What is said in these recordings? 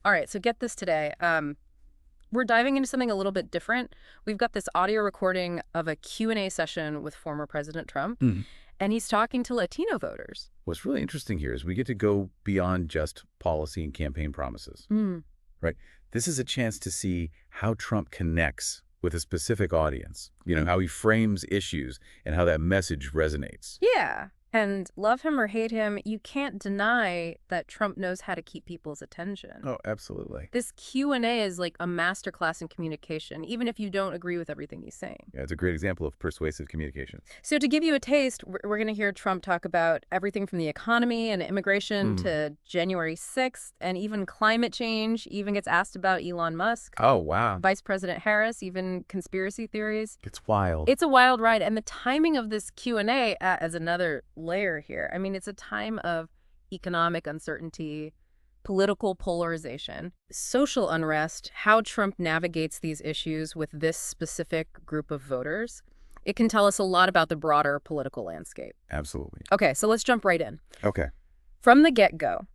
All right, so get this today. We're diving into something a little bit different. We've got this audio recording of a Q&A session with former President Trump, Mm. and he's talking to Latino voters. What's really interesting here is we get to go beyond just policy and campaign promises, Mm. right? This is a chance to see how Trump connects with a specific audience, how he frames issues and how that message resonates. Yeah, and love him or hate him, you can't deny that Trump knows how to keep people's attention. Oh, absolutely. This Q&A is like a masterclass in communication, even if you don't agree with everything he's saying. Yeah, it's a great example of persuasive communication. So to give you a taste, we're going to hear Trump talk about everything from the economy and immigration to January 6th, and even climate change, even gets asked about Elon Musk. Oh, wow. Vice President Harris, even conspiracy theories. It's wild. It's a wild ride, and the timing of this Q&A as another layer here. I mean, it's a time of economic uncertainty, political polarization, social unrest, how Trump navigates these issues with this specific group of voters. It can tell us a lot about the broader political landscape. Absolutely. Okay, so let's jump right in. Okay. From the get-go,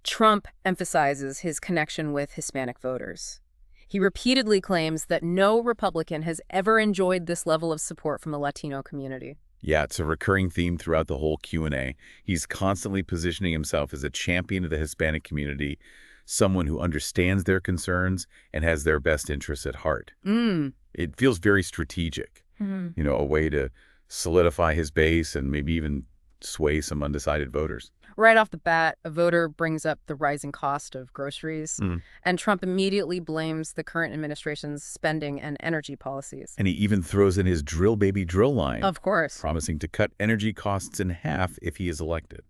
Trump emphasizes his connection with Hispanic voters. He repeatedly claims that no Republican has ever enjoyed this level of support from the Latino community. Yeah, it's a recurring theme throughout the whole Q&A. He's constantly positioning himself as a champion of the Hispanic community, someone who understands their concerns and has their best interests at heart. It feels very strategic, a way to solidify his base and maybe even sway some undecided voters. Right off the bat, a voter brings up the rising cost of groceries, and Trump immediately blames the current administration's spending and energy policies. And he even throws in his drill baby drill line. Of course. Promising to cut energy costs in half if he is elected.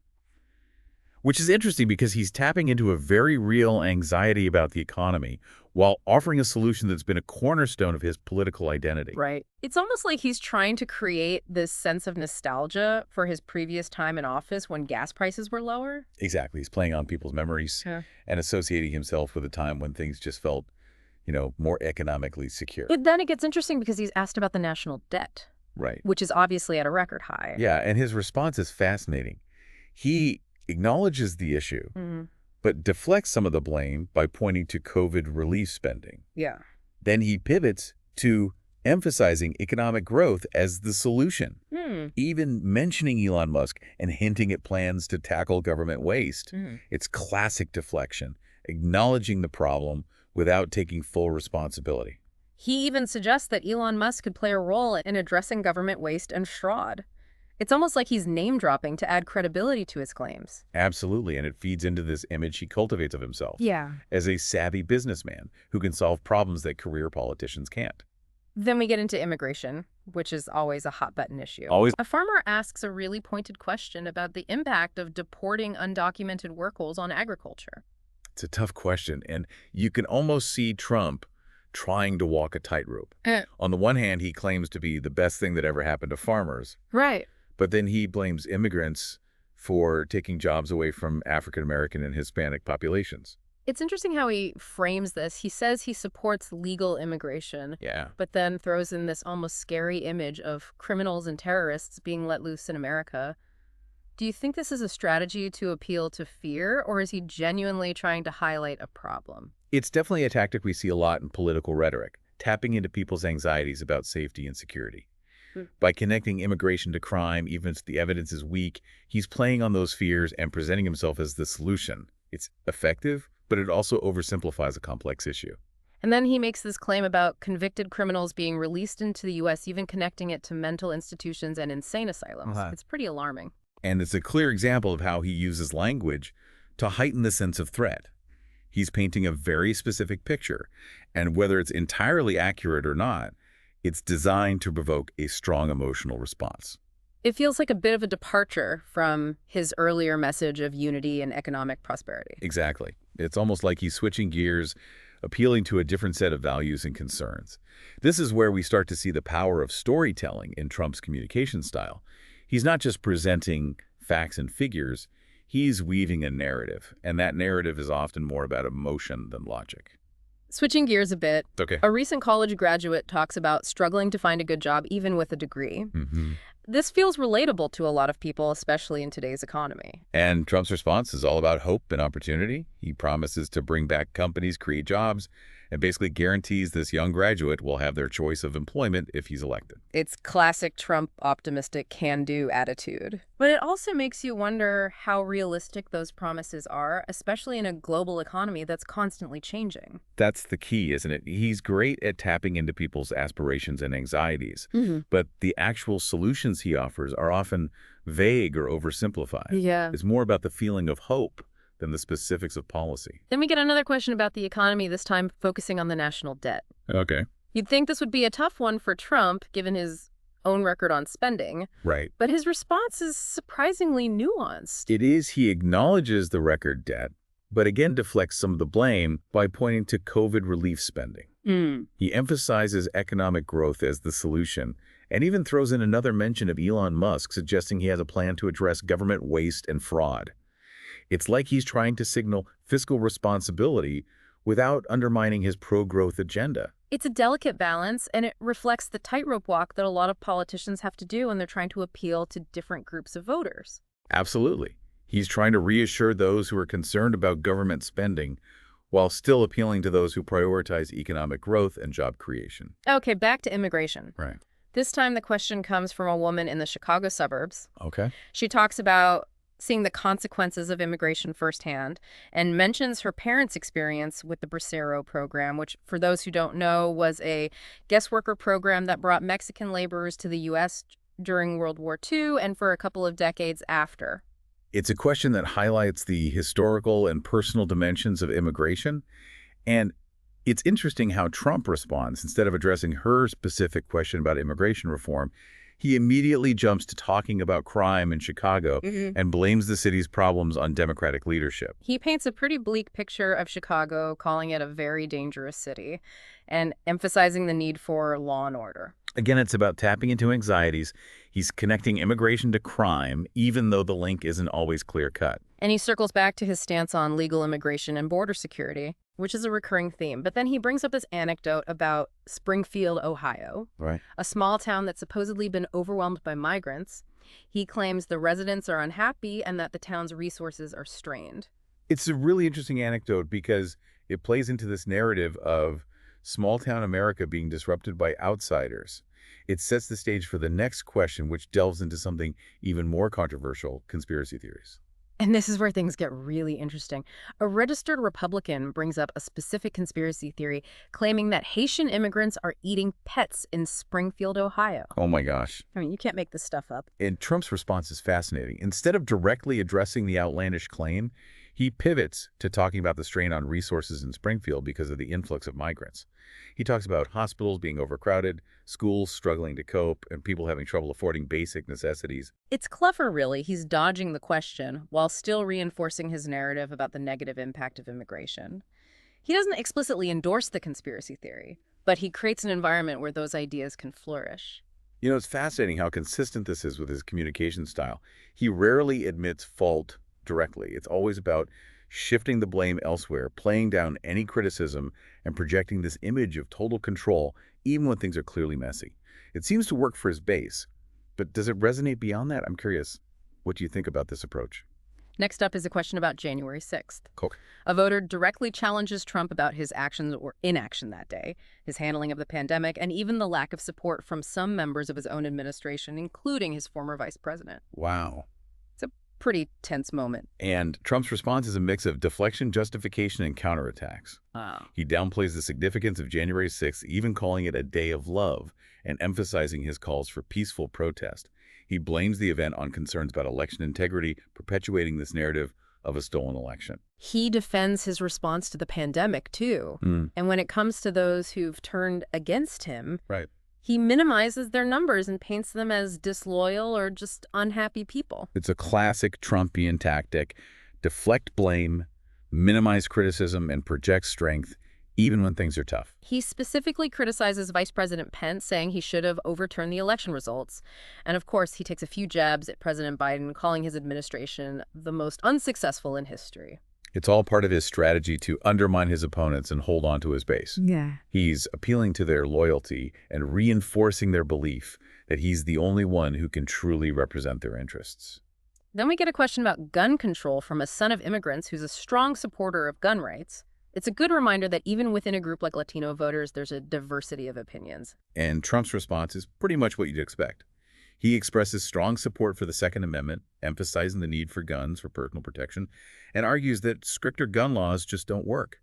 Which is interesting because he's tapping into a very real anxiety about the economy while offering a solution that's been a cornerstone of his political identity. Right. It's almost like he's trying to create this sense of nostalgia for his previous time in office when gas prices were lower. Exactly. He's playing on people's memories and associating himself with a time when things just felt, more economically secure. But then it gets interesting because he's asked about the national debt. Right. Which is obviously at a record high. Yeah, and his response is fascinating. He acknowledges the issue, but deflects some of the blame by pointing to COVID relief spending. Yeah. Then he pivots to emphasizing economic growth as the solution, even mentioning Elon Musk and hinting at plans to tackle government waste. It's classic deflection, acknowledging the problem without taking full responsibility. He even suggests that Elon Musk could play a role in addressing government waste and fraud. It's almost like he's name-dropping to add credibility to his claims. Absolutely, and it feeds into this image he cultivates of himself. Yeah. As a savvy businessman who can solve problems that career politicians can't. Then we get into immigration, which is always a hot-button issue. Always. A farmer asks a really pointed question about the impact of deporting undocumented workers on agriculture. It's a tough question, and you can almost see Trump trying to walk a tightrope. On the one hand, he claims to be the best thing that ever happened to farmers. Right. But then he blames immigrants for taking jobs away from African-American and Hispanic populations. It's interesting how he frames this. He says he supports legal immigration, but then throws in this almost scary image of criminals and terrorists being let loose in America. Do you think this is a strategy to appeal to fear, or is he genuinely trying to highlight a problem? It's definitely a tactic we see a lot in political rhetoric, tapping into people's anxieties about safety and security. By connecting immigration to crime, even if the evidence is weak, he's playing on those fears and presenting himself as the solution. It's effective, but it also oversimplifies a complex issue. And then he makes this claim about convicted criminals being released into the U.S., even connecting it to mental institutions and insane asylums. It's pretty alarming. And it's a clear example of how he uses language to heighten the sense of threat. He's painting a very specific picture, and whether it's entirely accurate or not, it's designed to provoke a strong emotional response. It feels like a bit of a departure from his earlier message of unity and economic prosperity. Exactly. It's almost like he's switching gears, appealing to a different set of values and concerns. This is where we start to see the power of storytelling in Trump's communication style. He's not just presenting facts and figures, he's weaving a narrative, and that narrative is often more about emotion than logic. Switching gears a bit, Okay. a recent college graduate talks about struggling to find a good job even with a degree. This feels relatable to a lot of people, especially in today's economy. And Trump's response is all about hope and opportunity. He promises to bring back companies, create jobs, and basically guarantees this young graduate will have their choice of employment if he's elected. It's classic Trump optimistic can-do attitude. But it also makes you wonder how realistic those promises are, especially in a global economy that's constantly changing. That's the key, isn't it? He's great at tapping into people's aspirations and anxieties, but the actual solutions he offers are often vague or oversimplified. Yeah. It's more about the feeling of hope than the specifics of policy. Then we get another question about the economy, this time focusing on the national debt. Okay. You'd think this would be a tough one for Trump, given his own record on spending, Right. but his response is surprisingly nuanced. It is. He acknowledges the record debt, but again deflects some of the blame by pointing to COVID relief spending. He emphasizes economic growth as the solution, and even throws in another mention of Elon Musk, suggesting he has a plan to address government waste and fraud. It's like he's trying to signal fiscal responsibility without undermining his pro-growth agenda. It's a delicate balance, and it reflects the tightrope walk that a lot of politicians have to do when they're trying to appeal to different groups of voters. Absolutely. He's trying to reassure those who are concerned about government spending while still appealing to those who prioritize economic growth and job creation. Okay, back to immigration. Right. This time the question comes from a woman in the Chicago suburbs. Okay. She talks about seeing the consequences of immigration firsthand and mentions her parents' experience with the Bracero program, which, for those who don't know, was a guest worker program that brought Mexican laborers to the U.S. during World War II and for a couple of decades after. It's a question that highlights the historical and personal dimensions of immigration. And it's interesting how Trump responds. Instead of addressing her specific question about immigration reform, he immediately jumps to talking about crime in Chicago and blames the city's problems on Democratic leadership. He paints a pretty bleak picture of Chicago, calling it a very dangerous city and emphasizing the need for law and order. Again, it's about tapping into anxieties. He's connecting immigration to crime, even though the link isn't always clear-cut. And he circles back to his stance on legal immigration and border security, which is a recurring theme. But then he brings up this anecdote about Springfield, Ohio, Right. a small town that's supposedly been overwhelmed by migrants. He claims the residents are unhappy and that the town's resources are strained. It's a really interesting anecdote because it plays into this narrative of small-town America being disrupted by outsiders. It sets the stage for the next question, which delves into something even more controversial: conspiracy theories. And this is where things get really interesting. A registered Republican brings up a specific conspiracy theory claiming that Haitian immigrants are eating pets in Springfield, Ohio. Oh my gosh. I mean, you can't make this stuff up. And Trump's response is fascinating. Instead of directly addressing the outlandish claim, he pivots to talking about the strain on resources in Springfield because of the influx of migrants. He talks about hospitals being overcrowded, schools struggling to cope, and people having trouble affording basic necessities. It's clever, really. He's dodging the question while still reinforcing his narrative about the negative impact of immigration. He doesn't explicitly endorse the conspiracy theory, but he creates an environment where those ideas can flourish. You know, it's fascinating how consistent this is with his communication style. He rarely admits fault directly. It's always about shifting the blame elsewhere, playing down any criticism, and projecting this image of total control, even when things are clearly messy. It seems to work for his base, but does it resonate beyond that? I'm curious. What do you think about this approach? Next up is a question about January 6th. Cool. A voter directly challenges Trump about his actions or inaction that day, his handling of the pandemic, and even the lack of support from some members of his own administration, including his former vice president. Wow. Pretty tense moment. And Trump's response is a mix of deflection, justification, and counterattacks. Wow. He downplays the significance of January 6th, even calling it a day of love, and emphasizing his calls for peaceful protest. He blames the event on concerns about election integrity, perpetuating this narrative of a stolen election. He defends his response to the pandemic, too. And when it comes to those who've turned against him, Right. he minimizes their numbers and paints them as disloyal or just unhappy people. It's a classic Trumpian tactic: deflect blame, minimize criticism, and project strength, even when things are tough. He specifically criticizes Vice President Pence, saying he should have overturned the election results. And of course, he takes a few jabs at President Biden, calling his administration the most unsuccessful in history. It's all part of his strategy to undermine his opponents and hold on to his base. Yeah. He's appealing to their loyalty and reinforcing their belief that he's the only one who can truly represent their interests. Then we get a question about gun control from a son of immigrants who's a strong supporter of gun rights. It's a good reminder that even within a group like Latino voters, there's a diversity of opinions. And Trump's response is pretty much what you'd expect. He expresses strong support for the Second Amendment, emphasizing the need for guns for personal protection, and argues that stricter gun laws just don't work.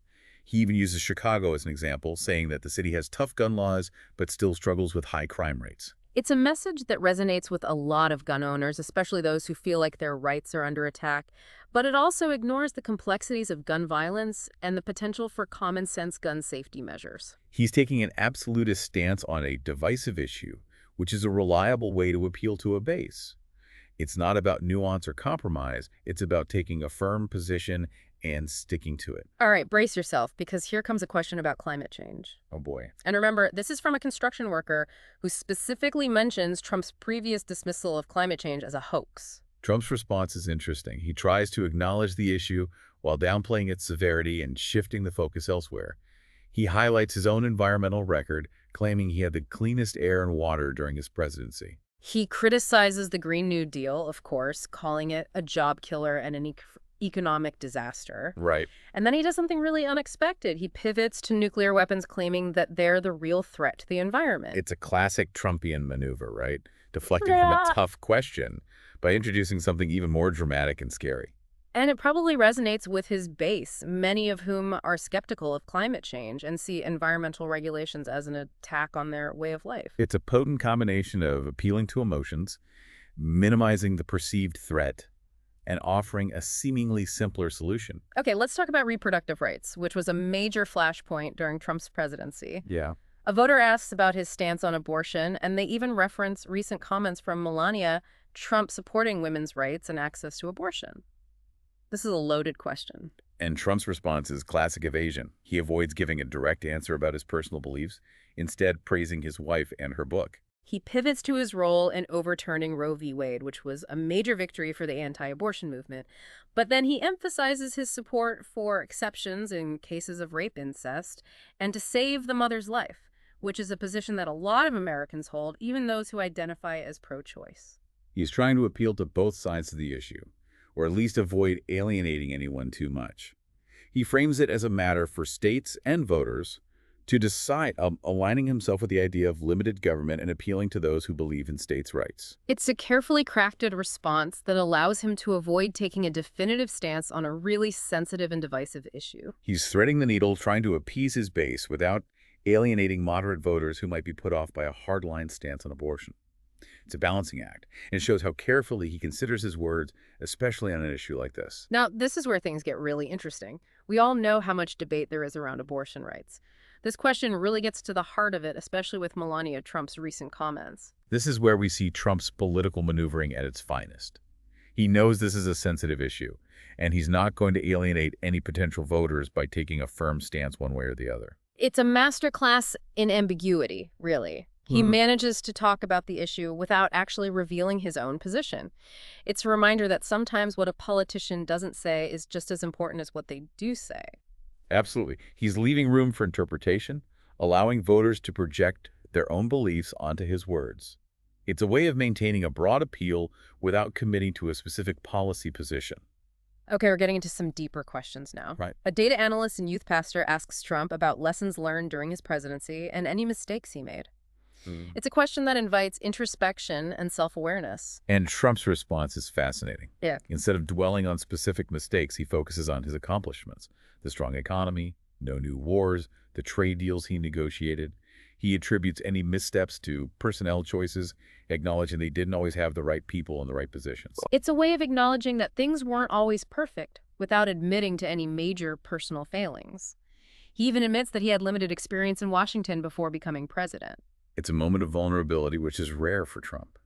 He even uses Chicago as an example, saying that the city has tough gun laws but still struggles with high crime rates. It's a message that resonates with a lot of gun owners, especially those who feel like their rights are under attack. But it also ignores the complexities of gun violence and the potential for common sense gun safety measures. He's taking an absolutist stance on a divisive issue, which is a reliable way to appeal to a base. It's not about nuance or compromise. It's about taking a firm position and sticking to it. All right, brace yourself, because here comes a question about climate change. Oh boy. And remember, this is from a construction worker who specifically mentions Trump's previous dismissal of climate change as a hoax. Trump's response is interesting. He tries to acknowledge the issue while downplaying its severity and shifting the focus elsewhere. He highlights his own environmental record, claiming he had the cleanest air and water during his presidency. He criticizes the Green New Deal, of course, calling it a job killer and an economic disaster. Right. And then he does something really unexpected. He pivots to nuclear weapons, claiming that they're the real threat to the environment. It's a classic Trumpian maneuver, right? Deflecting from a tough question by introducing something even more dramatic and scary. And it probably resonates with his base, many of whom are skeptical of climate change and see environmental regulations as an attack on their way of life. It's a potent combination of appealing to emotions, minimizing the perceived threat, and offering a seemingly simpler solution. Okay, let's talk about reproductive rights, which was a major flashpoint during Trump's presidency. Yeah. A voter asks about his stance on abortion, and they even reference recent comments from Melania Trump supporting women's rights and access to abortion. This is a loaded question. And Trump's response is classic evasion. He avoids giving a direct answer about his personal beliefs, instead praising his wife and her book. He pivots to his role in overturning Roe v. Wade, which was a major victory for the anti-abortion movement. But then he emphasizes his support for exceptions in cases of rape incest and to save the mother's life, which is a position that a lot of Americans hold, even those who identify as pro-choice. He's trying to appeal to both sides of the issue, or at least avoid alienating anyone too much. He frames it as a matter for states and voters to decide, aligning himself with the idea of limited government and appealing to those who believe in states' rights. It's a carefully crafted response that allows him to avoid taking a definitive stance on a really sensitive and divisive issue. He's threading the needle, trying to appease his base without alienating moderate voters who might be put off by a hardline stance on abortion. It's a balancing act, and it shows how carefully he considers his words, especially on an issue like this. Now, this is where things get really interesting. We all know how much debate there is around abortion rights. This question really gets to the heart of it, especially with Melania Trump's recent comments. This is where we see Trump's political maneuvering at its finest. He knows this is a sensitive issue, and he's not going to alienate any potential voters by taking a firm stance one way or the other. It's a masterclass in ambiguity, really. He manages to talk about the issue without actually revealing his own position. It's a reminder that sometimes what a politician doesn't say is just as important as what they do say. Absolutely. He's leaving room for interpretation, allowing voters to project their own beliefs onto his words. It's a way of maintaining a broad appeal without committing to a specific policy position. Okay, we're getting into some deeper questions now. Right. A data analyst and youth pastor asks Trump about lessons learned during his presidency and any mistakes he made. It's a question that invites introspection and self-awareness. And Trump's response is fascinating. Yeah. Instead of dwelling on specific mistakes, he focuses on his accomplishments. The strong economy, no new wars, the trade deals he negotiated. He attributes any missteps to personnel choices, acknowledging they didn't always have the right people in the right positions. It's a way of acknowledging that things weren't always perfect without admitting to any major personal failings. He even admits that he had limited experience in Washington before becoming president. It's a moment of vulnerability, which is rare for Trump.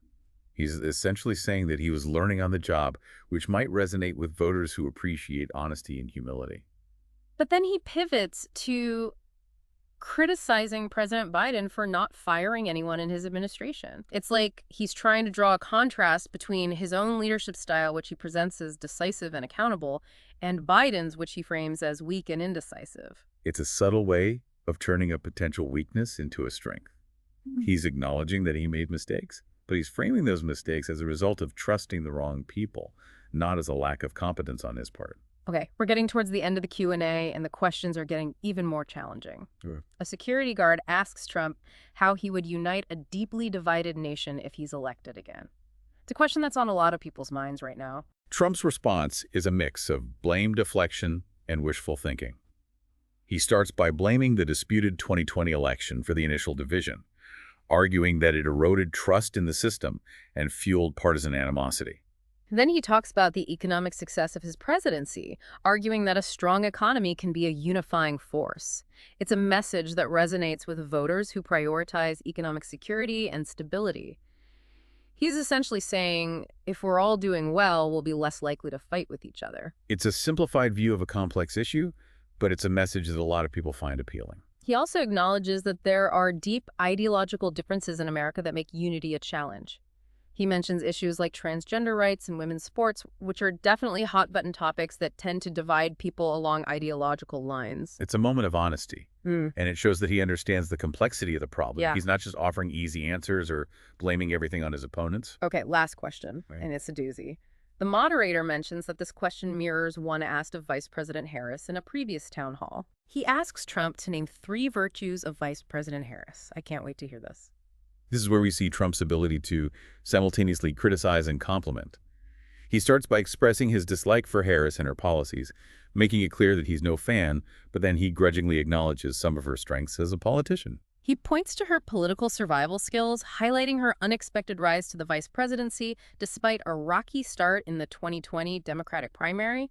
He's essentially saying that he was learning on the job, which might resonate with voters who appreciate honesty and humility. But then he pivots to criticizing President Biden for not firing anyone in his administration. It's like he's trying to draw a contrast between his own leadership style, which he presents as decisive and accountable, and Biden's, which he frames as weak and indecisive. It's a subtle way of turning a potential weakness into a strength. He's acknowledging that he made mistakes, but he's framing those mistakes as a result of trusting the wrong people, not as a lack of competence on his part. Okay, we're getting towards the end of the Q&A, and the questions are getting even more challenging. Sure. A security guard asks Trump how he would unite a deeply divided nation if he's elected again. It's a question that's on a lot of people's minds right now. Trump's response is a mix of blame deflection and wishful thinking. He starts by blaming the disputed 2020 election for the initial division, arguing that it eroded trust in the system and fueled partisan animosity. Then he talks about the economic success of his presidency, arguing that a strong economy can be a unifying force. It's a message that resonates with voters who prioritize economic security and stability. He's essentially saying, if we're all doing well, we'll be less likely to fight with each other. It's a simplified view of a complex issue, but it's a message that a lot of people find appealing. He also acknowledges that there are deep ideological differences in America that make unity a challenge. He mentions issues like transgender rights and women's sports, which are definitely hot-button topics that tend to divide people along ideological lines. It's a moment of honesty, and it shows that he understands the complexity of the problem. Yeah. He's not just offering easy answers or blaming everything on his opponents. Okay, last question, Right. and it's a doozy. The moderator mentions that this question mirrors one asked of Vice President Harris in a previous town hall. He asks Trump to name 3 virtues of Vice President Harris. I can't wait to hear this. This is where we see Trump's ability to simultaneously criticize and compliment. He starts by expressing his dislike for Harris and her policies, making it clear that he's no fan, but then he grudgingly acknowledges some of her strengths as a politician. He points to her political survival skills, highlighting her unexpected rise to the vice presidency despite a rocky start in the 2020 Democratic primary.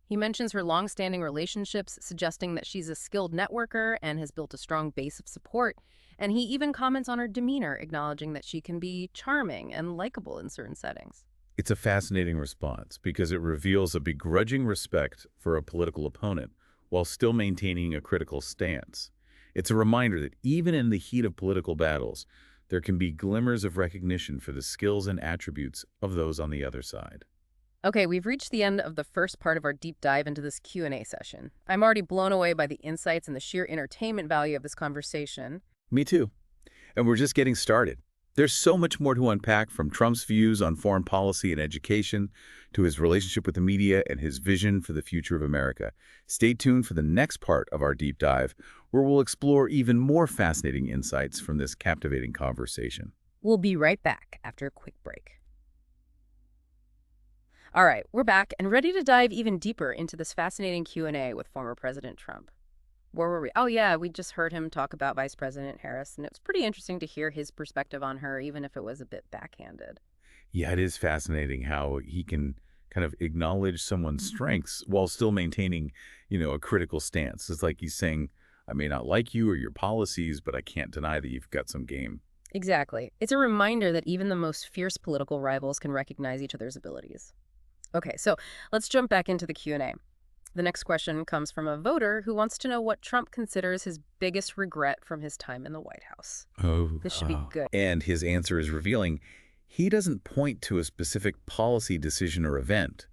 He mentions her long-standing relationships, suggesting that she's a skilled networker and has built a strong base of support. And he even comments on her demeanor, acknowledging that she can be charming and likable in certain settings. It's a fascinating response because it reveals a begrudging respect for a political opponent while still maintaining a critical stance. It's a reminder that even in the heat of political battles, there can be glimmers of recognition for the skills and attributes of those on the other side. Okay, we've reached the end of the first part of our deep dive into this Q&A session. I'm already blown away by the insights and the sheer entertainment value of this conversation. Me too. And we're just getting started. There's so much more to unpack, from Trump's views on foreign policy and education to his relationship with the media and his vision for the future of America. Stay tuned for the next part of our deep dive, where we'll explore even more fascinating insights from this captivating conversation. We'll be right back after a quick break. All right, we're back and ready to dive even deeper into this fascinating Q&A with former President Trump. Where were we? Oh, yeah, we just heard him talk about Vice President Harris, and it was pretty interesting to hear his perspective on her, even if it was a bit backhanded. Yeah, it is fascinating how he can kind of acknowledge someone's strengths while still maintaining, a critical stance. It's like he's saying, I may not like you or your policies, but I can't deny that you've got some game. Exactly. It's a reminder that even the most fierce political rivals can recognize each other's abilities. Okay, so let's jump back into the Q&A. The next question comes from a voter who wants to know what Trump considers his biggest regret from his time in the White House. Oh, This should be good. And his answer is revealing. He doesn't point to a specific policy decision or event,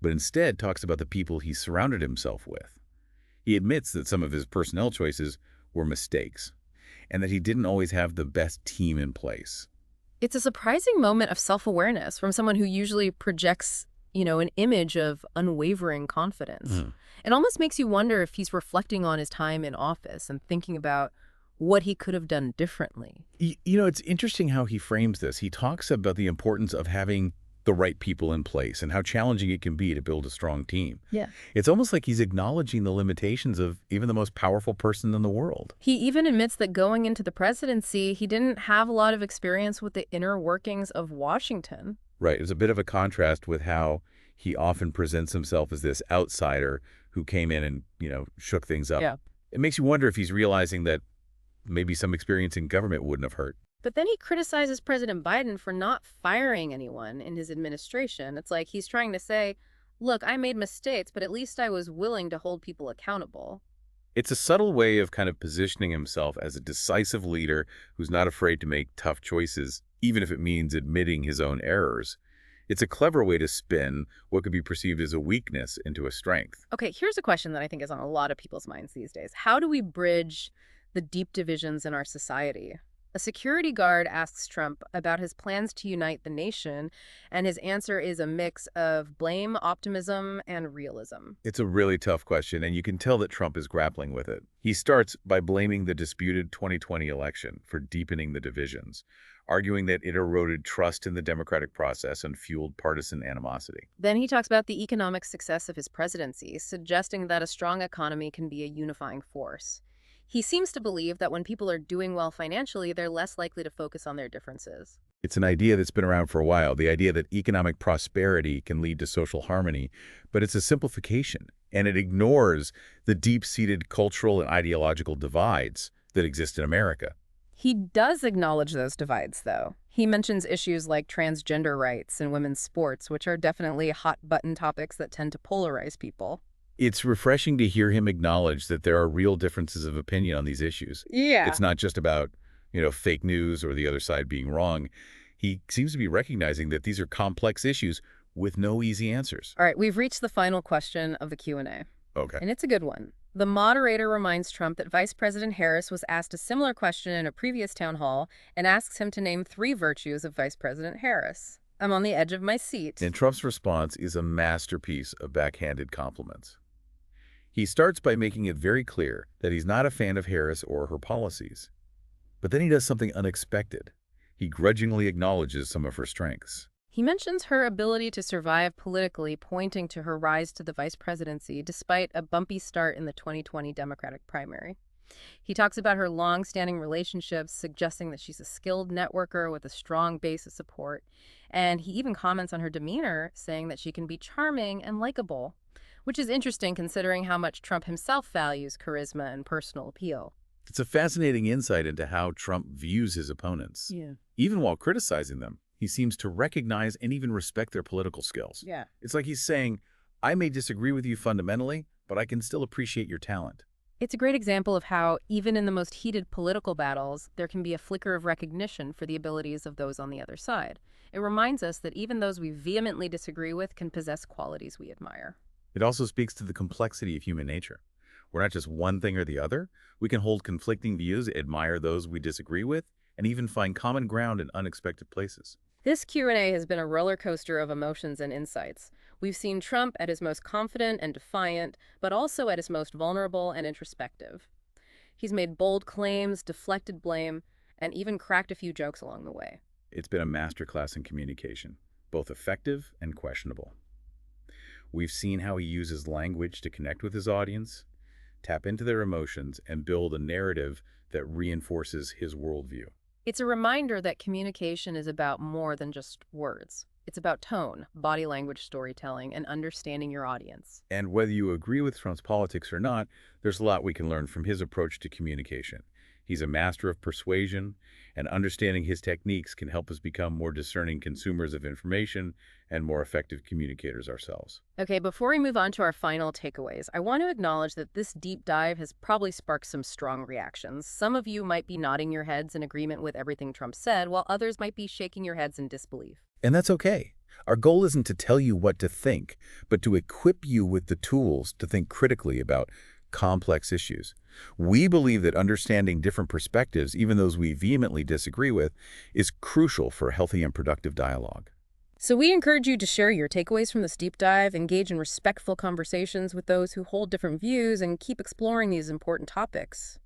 but instead talks about the people he surrounded himself with. He admits that some of his personnel choices were mistakes, and that he didn't always have the best team in place. It's a surprising moment of self-awareness from someone who usually projects an image of unwavering confidence. It almost makes you wonder if he's reflecting on his time in office and thinking about what he could have done differently. It's interesting how he frames this. He talks about the importance of having the right people in place and how challenging it can be to build a strong team. Yeah. It's almost like he's acknowledging the limitations of even the most powerful person in the world. He even admits that going into the presidency, he didn't have a lot of experience with the inner workings of Washington. Right. It's a bit of a contrast with how he often presents himself as this outsider who came in and, shook things up. Yeah. It makes you wonder if he's realizing that maybe some experience in government wouldn't have hurt. But then he criticizes President Biden for not firing anyone in his administration. It's like he's trying to say, look, I made mistakes, but at least I was willing to hold people accountable. It's a subtle way of kind of positioning himself as a decisive leader who's not afraid to make tough choices, even if it means admitting his own errors. It's a clever way to spin what could be perceived as a weakness into a strength. Okay, here's a question that I think is on a lot of people's minds these days. How do we bridge the deep divisions in our society, A security guard asks Trump about his plans to unite the nation, and his answer is a mix of blame, optimism, and realism. It's a really tough question, and you can tell that Trump is grappling with it. He starts by blaming the disputed 2020 election for deepening the divisions, arguing that it eroded trust in the democratic process and fueled partisan animosity. Then he talks about the economic success of his presidency, suggesting that a strong economy can be a unifying force. He seems to believe that when people are doing well financially, they're less likely to focus on their differences. It's an idea that's been around for a while, the idea that economic prosperity can lead to social harmony, but it's a simplification, and it ignores the deep-seated cultural and ideological divides that exist in America. He does acknowledge those divides, though. He mentions issues like transgender rights and women's sports, which are definitely hot-button topics that tend to polarize people. It's refreshing to hear him acknowledge that there are real differences of opinion on these issues. Yeah. It's not just about, fake news or the other side being wrong. He seems to be recognizing that these are complex issues with no easy answers. All right, we've reached the final question of the Q&A, Okay. and it's a good one. The moderator reminds Trump that Vice President Harris was asked a similar question in a previous town hall and asks him to name 3 virtues of Vice President Harris. I'm on the edge of my seat. And Trump's response is a masterpiece of backhanded compliments. He starts by making it very clear that he's not a fan of Harris or her policies. But then he does something unexpected. He grudgingly acknowledges some of her strengths. He mentions her ability to survive politically, pointing to her rise to the vice presidency despite a bumpy start in the 2020 Democratic primary. He talks about her long-standing relationships, suggesting that she's a skilled networker with a strong base of support. And he even comments on her demeanor, saying that she can be charming and likable, which is interesting considering how much Trump himself values charisma and personal appeal. It's a fascinating insight into how Trump views his opponents. Yeah. Even while criticizing them, he seems to recognize and even respect their political skills. Yeah. It's like he's saying, I may disagree with you fundamentally, but I can still appreciate your talent. It's a great example of how, even in the most heated political battles, there can be a flicker of recognition for the abilities of those on the other side. It reminds us that even those we vehemently disagree with can possess qualities we admire. It also speaks to the complexity of human nature. We're not just one thing or the other. We can hold conflicting views, admire those we disagree with, and even find common ground in unexpected places. This Q&A has been a roller coaster of emotions and insights. We've seen Trump at his most confident and defiant, but also at his most vulnerable and introspective. He's made bold claims, deflected blame, and even cracked a few jokes along the way. It's been a masterclass in communication, both effective and questionable. We've seen how he uses language to connect with his audience, tap into their emotions, and build a narrative that reinforces his worldview. It's a reminder that communication is about more than just words. It's about tone, body language storytelling, and understanding your audience. And whether you agree with Trump's politics or not, there's a lot we can learn from his approach to communication. He's a master of persuasion, and understanding his techniques can help us become more discerning consumers of information and more effective communicators ourselves. Okay, before we move on to our final takeaways, I want to acknowledge that this deep dive has probably sparked some strong reactions. Some of you might be nodding your heads in agreement with everything Trump said, while others might be shaking your heads in disbelief. And that's okay. Our goal isn't to tell you what to think, but to equip you with the tools to think critically about complex issues. We believe that understanding different perspectives, even those we vehemently disagree with, is crucial for healthy and productive dialogue. So we encourage you to share your takeaways from this deep dive, engage in respectful conversations with those who hold different views, and keep exploring these important topics.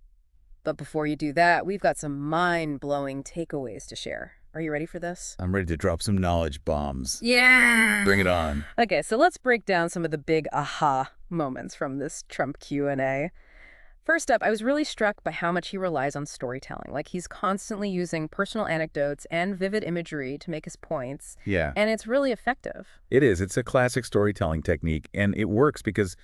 But before you do that, we've got some mind-blowing takeaways to share. Are you ready for this? I'm ready to drop some knowledge bombs. Yeah! Bring it on. Okay, so let's break down some of the big aha moments from this Trump Q&A. First up, I was really struck by how much he relies on storytelling. Like, he's constantly using personal anecdotes and vivid imagery to make his points. Yeah. And it's really effective. It is. It's a classic storytelling technique, and it works because,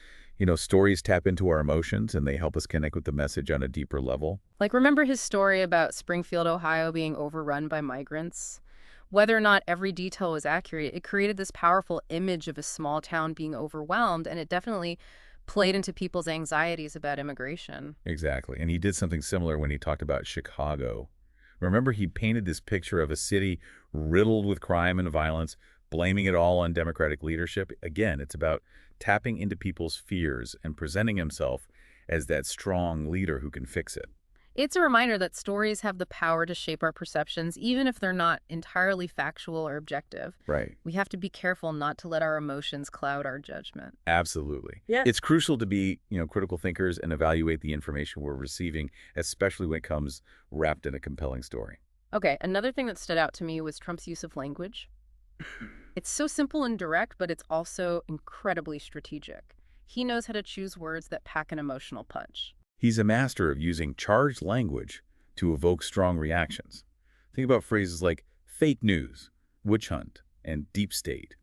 stories tap into our emotions and they help us connect with the message on a deeper level. Like, remember his story about Springfield, Ohio being overrun by migrants? Whether or not every detail was accurate, it created this powerful image of a small town being overwhelmed, and it definitely played into people's anxieties about immigration. Exactly. And he did something similar when he talked about Chicago. Remember, he painted this picture of a city riddled with crime and violence, blaming it all on Democratic leadership. Again, it's about tapping into people's fears and presenting himself as that strong leader who can fix it. It's a reminder that stories have the power to shape our perceptions, even if they're not entirely factual or objective. Right. We have to be careful not to let our emotions cloud our judgment. Absolutely. Yeah. It's crucial to be, critical thinkers and evaluate the information we're receiving, especially when it comes wrapped in a compelling story. Okay, another thing that stood out to me was Trump's use of language. It's so simple and direct, but it's also incredibly strategic. He knows how to choose words that pack an emotional punch. He's a master of using charged language to evoke strong reactions. Think about phrases like fake news, witch hunt, and deep state.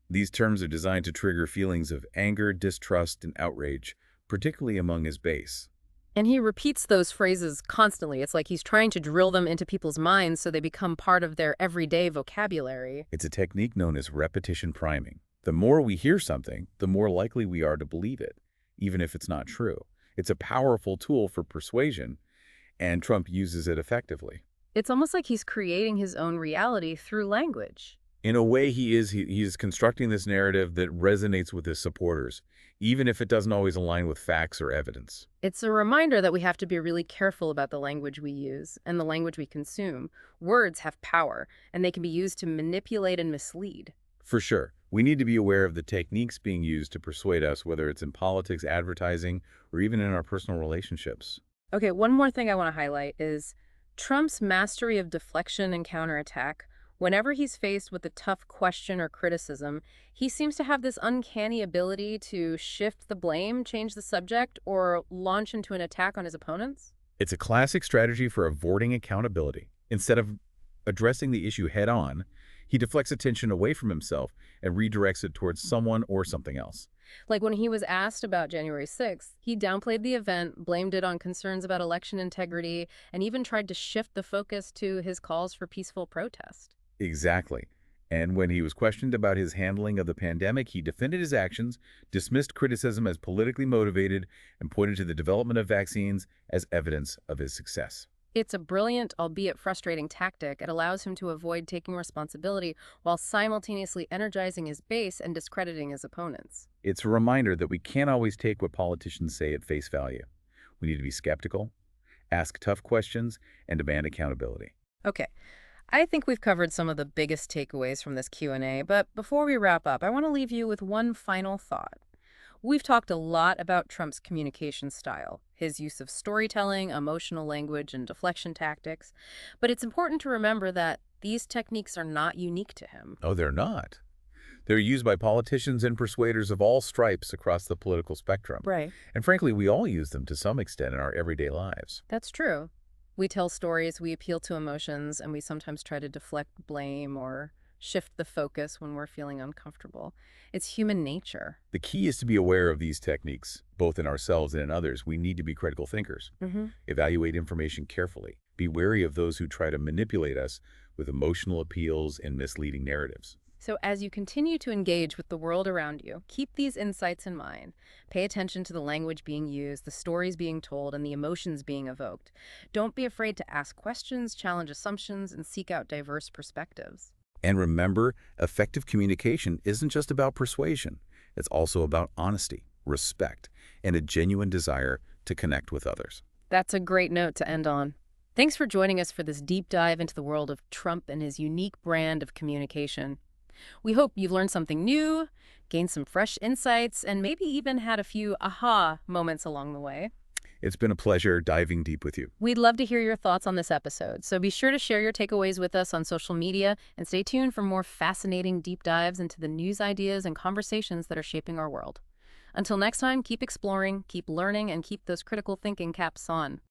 These terms are designed to trigger feelings of anger, distrust, and outrage, particularly among his base. And he repeats those phrases constantly. It's like he's trying to drill them into people's minds so they become part of their everyday vocabulary. It's a technique known as repetition priming. The more we hear something, the more likely we are to believe it, even if it's not true. It's a powerful tool for persuasion, and Trump uses it effectively. It's almost like he's creating his own reality through language. In a way, he is constructing this narrative that resonates with his supporters, even if it doesn't always align with facts or evidence. It's a reminder that we have to be really careful about the language we use and the language we consume. Words have power, and they can be used to manipulate and mislead. For sure, we need to be aware of the techniques being used to persuade us, whether it's in politics, advertising, or even in our personal relationships. Okay, one more thing I want to highlight is Trump's mastery of deflection and counterattack. Whenever he's faced with a tough question or criticism, he seems to have this uncanny ability to shift the blame, change the subject, or launch into an attack on his opponents. It's a classic strategy for avoiding accountability. Instead of addressing the issue head on, he deflects attention away from himself and redirects it towards someone or something else. Like when he was asked about January 6th, he downplayed the event, blamed it on concerns about election integrity, and even tried to shift the focus to his calls for peaceful protest. Exactly. And when he was questioned about his handling of the pandemic, he defended his actions, dismissed criticism as politically motivated, and pointed to the development of vaccines as evidence of his success. It's a brilliant, albeit frustrating tactic. It allows him to avoid taking responsibility while simultaneously energizing his base and discrediting his opponents. It's a reminder that we can't always take what politicians say at face value. We need to be skeptical, ask tough questions, and demand accountability. Okay, I think we've covered some of the biggest takeaways from this Q&A, but before we wrap up, I want to leave you with one final thought. We've talked a lot about Trump's communication style, his use of storytelling, emotional language, and deflection tactics, but it's important to remember that these techniques are not unique to him. Oh, they're not. They're used by politicians and persuaders of all stripes across the political spectrum. Right. And frankly, we all use them to some extent in our everyday lives. That's true. We tell stories, we appeal to emotions, and we sometimes try to deflect blame or shift the focus when we're feeling uncomfortable. It's human nature. The key is to be aware of these techniques, both in ourselves and in others. We need to be critical thinkers. Evaluate information carefully. Be wary of those who try to manipulate us with emotional appeals and misleading narratives. So as you continue to engage with the world around you, keep these insights in mind. Pay attention to the language being used, the stories being told, and the emotions being evoked. Don't be afraid to ask questions, challenge assumptions, and seek out diverse perspectives. And remember, effective communication isn't just about persuasion. It's also about honesty, respect, and a genuine desire to connect with others. That's a great note to end on. Thanks for joining us for this deep dive into the world of Trump and his unique brand of communication. We hope you've learned something new, gained some fresh insights, and maybe even had a few aha moments along the way. It's been a pleasure diving deep with you. We'd love to hear your thoughts on this episode, so be sure to share your takeaways with us on social media and stay tuned for more fascinating deep dives into the news ideas and conversations that are shaping our world. Until next time, keep exploring, keep learning, and keep those critical thinking caps on.